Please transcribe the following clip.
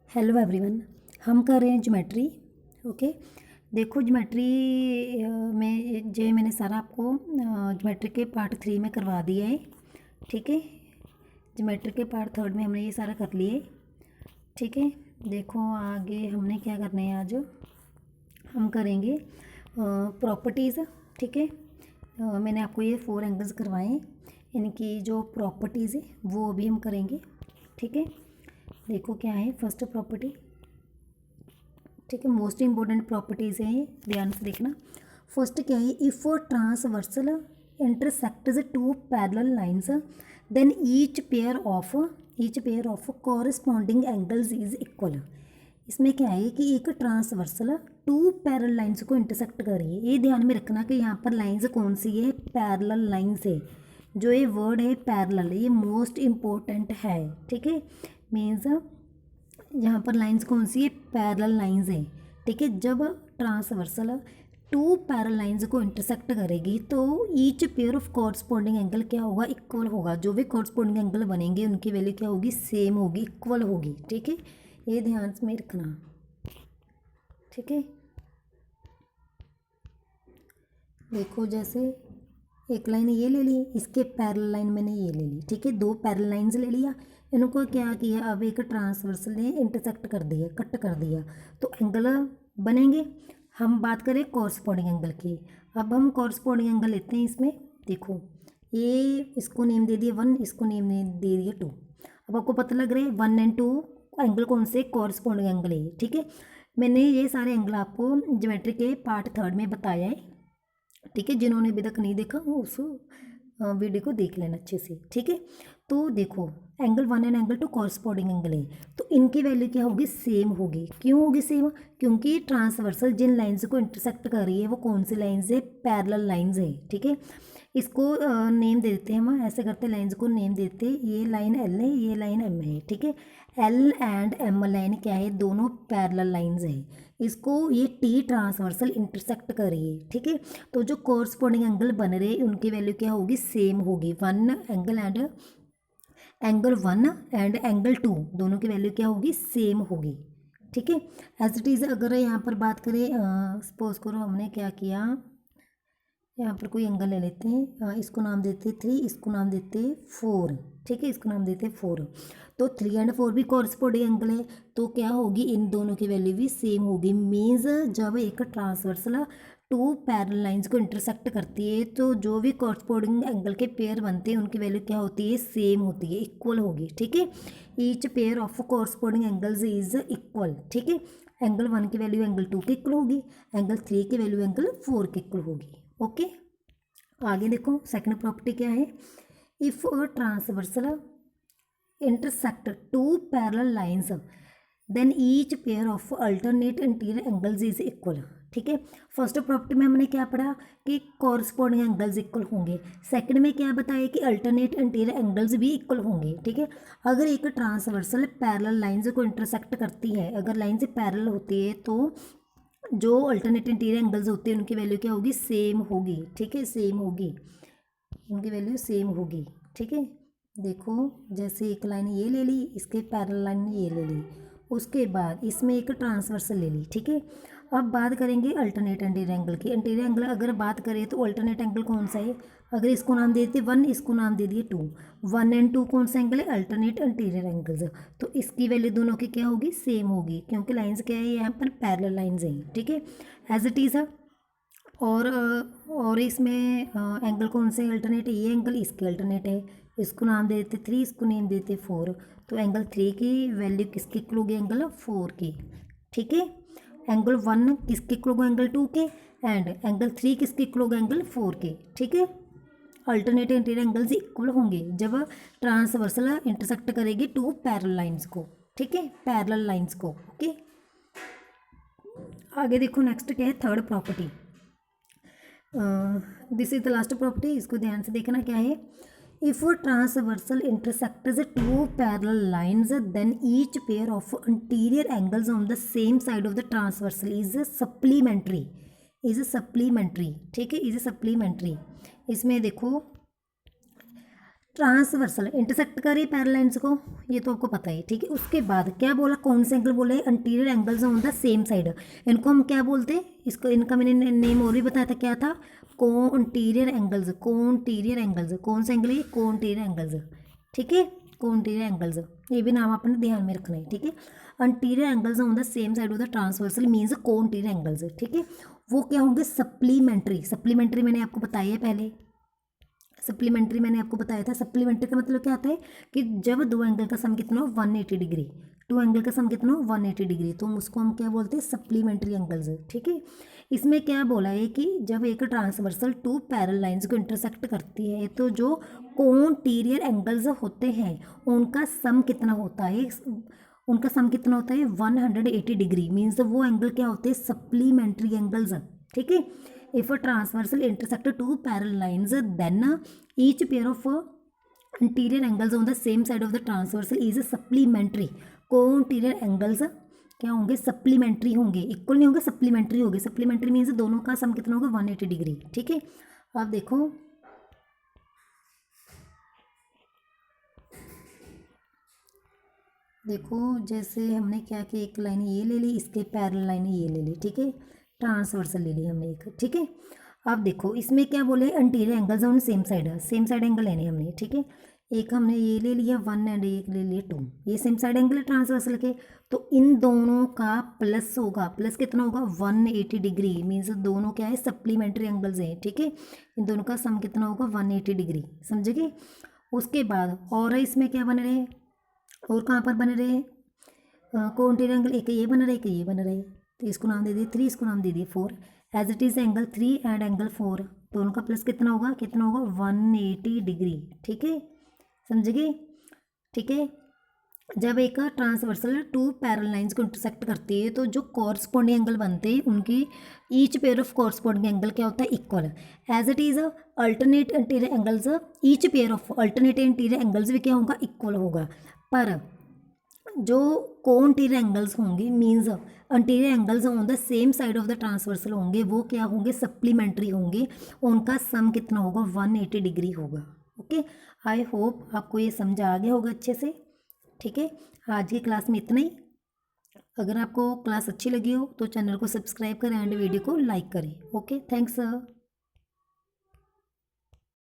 Hello everyone. हम कर रहे हैं ज्योमेट्री। ओके, देखो ज्योमेट्री में जो मैंने सारा आपको ज्योमेट्री के पार्ट 3 में करवा दिया है। ठीक है, ज्योमेट्री के पार्ट 3 में हमने ये सारा कर लिए। ठीक है, देखो आगे हमने क्या करना है। आज हम करेंगे प्रॉपर्टीज़। ठीक है, मैंने आपको ये 4 एंगल्स करवाए, इनकी जो प्रॉपर्टीज़ है वो अभी हम करेंगे। ठीक है, देखो क्या है फर्स्ट प्रॉपर्टी। ठीक है, मोस्ट इंपॉर्टेंट प्रॉपर्टीज़ हैं, ध्यान से देखना। फर्स्ट क्या है, if transversal intersects two parallel lines then each pair of corresponding angles is equal. इसमें क्या है कि एक ट्रांसवर्सल टू पैरेलल लाइंस को इंटरसेक्ट कर रही है। ये ध्यान में रखना कि यहाँ पर लाइंस कौन सी है, पैरेलल लाइंस है। जो ये वर्ड है पैरेलल, ये मोस्ट इम्पोर्टेंट है। ठीक है, मीन्स यहाँ पर लाइंस कौन सी है, पैरेलल लाइंस है। ठीक है, जब ट्रांसवर्सल टू पैरेलल लाइंस को इंटरसेक्ट करेगी तो each pair of corresponding angle क्या होगा, इक्वल होगा। जो भी कॉरस्पॉन्डिंग एंगल बनेंगे उनकी वैल्यू क्या होगी, सेम होगी, इक्वल होगी। ठीक है, ये ध्यान में रखना। ठीक है, देखो जैसे एक लाइन ये ले ली, इसके पैरेलल लाइन मैंने ये ले ली। ठीक है, दो पैरेलल लाइंस ले लिया, इनको क्या किया, अब एक ट्रांसवर्सल ने इंटरसेक्ट कर दिया, कट कर दिया, तो एंगल बनेंगे। हम बात करें कॉरस्पॉन्डिंग एंगल की। अब हम कॉरस्पॉन्डिंग एंगल लेते हैं इसमें। देखो ये इसको नेम दे दिया 1, इसको नेम दे दिया 2। अब आपको पता लग रहा है 1 और 2 एंगल कौन से, कॉरस्पॉन्डिंग एंगल है। ठीक है, मैंने ये सारे एंगल आपको ज्योमेट्री के पार्ट 3 में बताया है। ठीक है, जिन्होंने अभी तक नहीं देखा वो उस वीडियो को देख लेना अच्छे से। ठीक है, तो देखो angle 1 and angle 2 corresponding angle है, तो इनकी वैल्यू क्या होगी, सेम होगी। क्यों होगी सेम, क्योंकि ट्रांसवर्सल जिन लाइंस को इंटरसेक्ट कर रही है वो कौन सी लाइंस है, पैरेलल लाइंस है। ठीक है, इसको नेम दे देते हैं, हम ऐसे करते हैं, लाइंस को नेम देते हैं। ये लाइन एल है, ये लाइन एम है। ठीक है, एल एंड एम लाइन क्या है, दोनों पैरेलल लाइंस है। इसको ये टी ट्रांसवर्सल इंटरसेक्ट कर रही है। ठीक है, तो जो कोरस्पॉन्डिंग एंगल बन रहे हैं उनकी वैल्यू क्या होगी, सेम होगी। एंगल 1 एंड एंगल 2 दोनों की वैल्यू क्या होगी, सेम होगी। ठीक है, एज इट इज़ अगर यहाँ पर बात करें, सपोज करो हमने क्या किया, यहाँ पर कोई एंगल ले लेते हैं, इसको नाम देते 3, इसको नाम देते 4। ठीक है, इसको नाम देते 4। तो 3 एंड 4 भी कॉरस्पॉन्डिंग एंगल है, तो क्या होगी, इन दोनों की वैल्यू भी सेम होगी। मीन्स जब एक ट्रांसवर्सल टू पैरेलल लाइंस को इंटरसेक्ट करती है तो जो भी कॉरस्पॉन्डिंग एंगल के पेयर बनते हैं उनकी वैल्यू क्या होती है, सेम होती है, इक्वल होगी। ठीक है, each pair of corresponding angles is equal. ठीक है, एंगल 1 की वैल्यू एंगल 2 की इक्वल होगी, एंगल 3 की वैल्यू एंगल 4 की इक्वल होगी। ओके, आगे देखो सेकंड प्रॉपर्टी क्या है, if a transversal intersect two parallel lines then each pair of alternate interior angles is equal. ठीक है, फर्स्ट प्रॉपर्टी में हमने क्या पढ़ा कि कॉरस्पॉन्डिंग एंगल्स इक्वल होंगे। सेकंड में क्या बताया कि अल्टरनेट इंटीरियर एंगल्स भी इक्वल होंगे। ठीक है, अगर एक ट्रांसवर्सल पैरेलल लाइंस को इंटरसेक्ट करती है, अगर लाइंस पैरेलल होती है तो जो अल्टरनेट इंटीरियर एंगल्स होते हैं उनकी वैल्यू क्या होगी, सेम होगी। ठीक है, सेम होगी, उनकी वैल्यू सेम होगी। ठीक है, देखो जैसे एक लाइन ये ले ली, इसके पैरेलल लाइन ये ले ली, उसके बाद इसमें एक ट्रांसवर्सल ले ली। ठीक है, अब बात करेंगे अल्टरनेट इंटीरियर एंगल की। इंटीरियर एंगल अगर बात करें तो अल्टरनेट एंगल कौन सा है, अगर इसको नाम दे देते 1, इसको नाम दे दिए 2। 1 एंड 2 कौन सा एंगल है, अल्टरनेट इंटीरियर एंगल्स, तो इसकी वैल्यू दोनों की क्या होगी, सेम होगी, क्योंकि लाइंस क्या है, यहाँ पर पैरेलल लाइंस हैं। ठीक है, एज इट इज़। और इसमें एंगल कौन से अल्टरनेट है, ये एंगल इसके अल्टरनेट है, इसको नाम दे देते 3, इसको नेम देते 4। तो एंगल 3 की वैल्यू किसकी इक्वल होगी, एंगल 4 की। ठीक है, एंगल 1 किसके इक्वल होगा, एंगल 2 के, एंड एंगल 3 किसके इक्वल होगा, एंगल 4 के। ठीक है, अल्टरनेट इंटीरियर एंगल्स इक्वल होंगे जब ट्रांसवर्सल इंटरसेक्ट करेगी टू पैरेलल लाइंस को। ठीक है, पैरेलल लाइंस को। ओके, आगे देखो नेक्स्ट क्या है, third property. This is the last property, इसको ध्यान से देखना क्या है, if transversal intersects two parallel lines then each pair of interior angles on the same side of the transversal is supplementary. ठीक है, इज सप्लीमेंट्री। इसमें देखो ट्रांसवर्सल इंटरसेक्ट करे पैरेलल लाइंस को, ये तो आपको पता है, ठीक है। उसके बाद क्या बोला, कौन से एंगल बोले, interior angles on the same side, इनको हम क्या बोलते हैं, इसको इनका मैंने नेम और भी बताया था, क्या था, कोंटीरियर एंगल्स, कोंटीरियर एंगल्स, कौन से एंगल है, कोंटीरियर एंगल्स, ठीक है, कोंटीरियर एंगल्स, ये भी नाम अपने ध्यान में रखना है, ठीक है। Interior angles on the same side of the transversal means co-interior angles, ठीक है। वो क्या होंगे, सप्लीमेंट्री, सप्लीमेंट्री मैंने आपको बताया है पहले, सप्लीमेंट्री मैंने आपको बताया था। सप्लीमेंट्री का मतलब क्या आता है कि जब दो एंगल का सम कितना हो 180 डिग्री, टू एंगल का सम कितना हो 180 डिग्री, तो उसको हम क्या बोलते हैं, सप्लीमेंट्री एंगल्स, ठीक है। इसमें क्या बोला है कि जब एक ट्रांसवर्सल टू पैरेलल लाइंस को इंटरसेक्ट करती है तो जो कोंटीरियर एंगल्स होते हैं उनका सम कितना होता है, उनका सम कितना होता है 180 डिग्री, मीन्स वो एंगल क्या होते हैं, सप्लीमेंट्री एंगल्स, ठीक है। If a transversal intersect two parallel lines, then each pair of anterior angles on the same side of the transversal is supplementary. Co-anterior angles क्या होंगे, सप्लीमेंट्री होंगे, इक्वल नहीं होंगे, सप्लीमेंट्री होंगे। सप्लीमेंट्री मीन्स दोनों का सम कितना होगा 180 डिग्री, ठीक है। अब देखो देखो जैसे हमने क्या किया, एक लाइन ये ले ली, इसके पैरेलल लाइन ये ले ली, ठीक है, ट्रांसवर्सल ले ली हमने एक, ठीक है। अब देखो इसमें क्या बोले, interior angles on same side, same side angle लेने हमने, ठीक है। एक हमने ये ले लिया 1 एंड एक ले लिया 2, ये सेम साइड एंगल है ट्रांसवर्सल के, तो इन दोनों का प्लस होगा, प्लस कितना होगा 180 डिग्री, मीन्स दोनों क्या है, सप्लीमेंट्री एंगल्स हैं, ठीक है। इन दोनों का सम कितना होगा 180 डिग्री, समझेंगे। उसके बाद और इसमें क्या बन रहे हैं, और कहाँ पर बन रहे हैं, कोंटीरियर एंगल, एक ये बन रहा है, एक ये बन रहा है, तो इसको नाम दे दिए 3, इसको नाम दे दिए 4, as it is angle 3 and angle 4, दोनों का प्लस कितना होगा, 180 डिग्री, ठीक है, समझिए, ठीक है। जब एक ट्रांसवर्सल टू पैरेलल लाइंस को इंटरसेक्ट करती है तो जो कॉरस्पॉन्डिंग एंगल बनते हैं उनकी each pair of corresponding angle क्या होता है, equal, as it is alternate interior angles, each pair of alternate interior angles भी क्या होगा, इक्वल होगा, पर जो कोंटीरियर एंगल्स होंगे means interior angles on the same side of the transversal होंगे, वो क्या होंगे, सप्लीमेंट्री होंगे, उनका सम कितना होगा 180 डिग्री होगा, ओके। आई होप आपको ये समझ आ गया होगा अच्छे से, ठीक है। आज की क्लास में इतना ही। अगर आपको क्लास अच्छी लगी हो तो चैनल को सब्सक्राइब करें एंड वीडियो को लाइक करें, ओके, थैंक्स।